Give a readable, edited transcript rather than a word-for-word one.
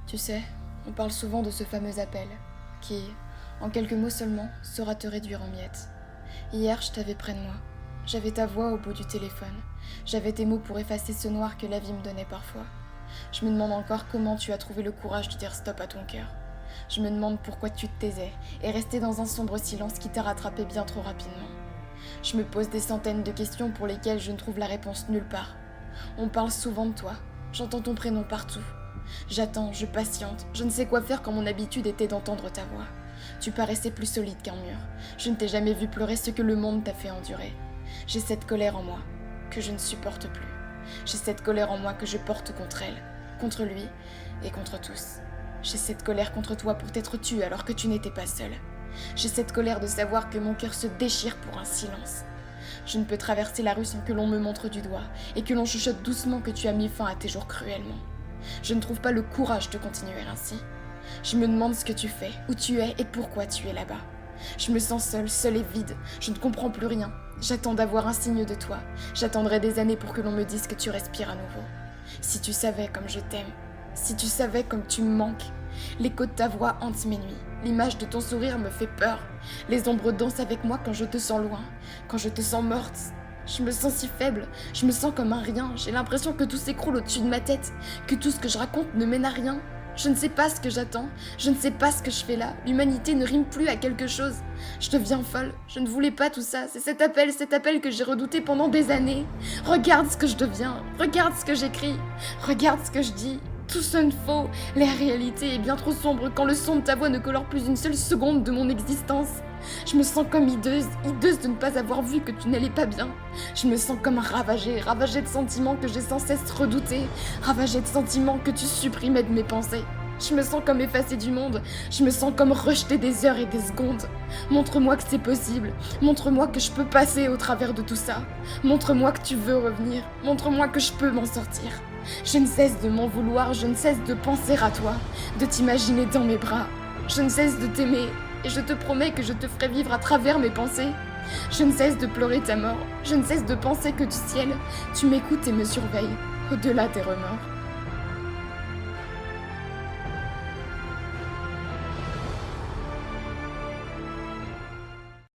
Tu sais, on parle souvent de ce fameux appel, qui, en quelques mots seulement, saura te réduire en miettes. Hier, je t'avais près de moi. J'avais ta voix au bout du téléphone. J'avais tes mots pour effacer ce noir que la vie me donnait parfois. Je me demande encore comment tu as trouvé le courage de dire stop à ton cœur. Je me demande pourquoi tu te taisais et restais dans un sombre silence qui t'a rattrapé bien trop rapidement. Je me pose des centaines de questions pour lesquelles je ne trouve la réponse nulle part. On parle souvent de toi. J'entends ton prénom partout. J'attends, je patiente, je ne sais quoi faire quand mon habitude était d'entendre ta voix. Tu paraissais plus solide qu'un mur. Je ne t'ai jamais vu pleurer ce que le monde t'a fait endurer. J'ai cette colère en moi, que je ne supporte plus. J'ai cette colère en moi que je porte contre elle, contre lui et contre tous. J'ai cette colère contre toi pour t'être tue alors que tu n'étais pas seule. J'ai cette colère de savoir que mon cœur se déchire pour un silence. Je ne peux traverser la rue sans que l'on me montre du doigt et que l'on chuchote doucement que tu as mis fin à tes jours cruellement. Je ne trouve pas le courage de continuer ainsi. Je me demande ce que tu fais, où tu es et pourquoi tu es là-bas. Je me sens seule et vide. Je ne comprends plus rien. J'attends d'avoir un signe de toi. J'attendrai des années pour que l'on me dise que tu respires à nouveau. Si tu savais comme je t'aime, si tu savais comme tu me manques. L'écho de ta voix hante mes nuits. L'image de ton sourire me fait peur. Les ombres dansent avec moi quand je te sens loin, quand je te sens morte. Je me sens si faible, je me sens comme un rien. J'ai l'impression que tout s'écroule au-dessus de ma tête, que tout ce que je raconte ne mène à rien. Je ne sais pas ce que j'attends, je ne sais pas ce que je fais là. L'humanité ne rime plus à quelque chose. Je deviens folle, je ne voulais pas tout ça. C'est cet appel que j'ai redouté pendant des années. Regarde ce que je deviens, regarde ce que j'écris, regarde ce que je dis. Tout sonne faux, la réalité est bien trop sombre quand le son de ta voix ne colore plus une seule seconde de mon existence. Je me sens comme hideuse de ne pas avoir vu que tu n'allais pas bien. Je me sens comme ravagée de sentiments que j'ai sans cesse redoutés, ravagée de sentiments que tu supprimais de mes pensées. Je me sens comme effacée du monde, je me sens comme rejetée des heures et des secondes. Montre-moi que c'est possible, montre-moi que je peux passer au travers de tout ça. Montre-moi que tu veux revenir, montre-moi que je peux m'en sortir. Je ne cesse de m'en vouloir, je ne cesse de penser à toi, de t'imaginer dans mes bras. Je ne cesse de t'aimer, et je te promets que je te ferai vivre à travers mes pensées. Je ne cesse de pleurer ta mort, je ne cesse de penser que du ciel, tu m'écoutes et me surveilles, au-delà des remords.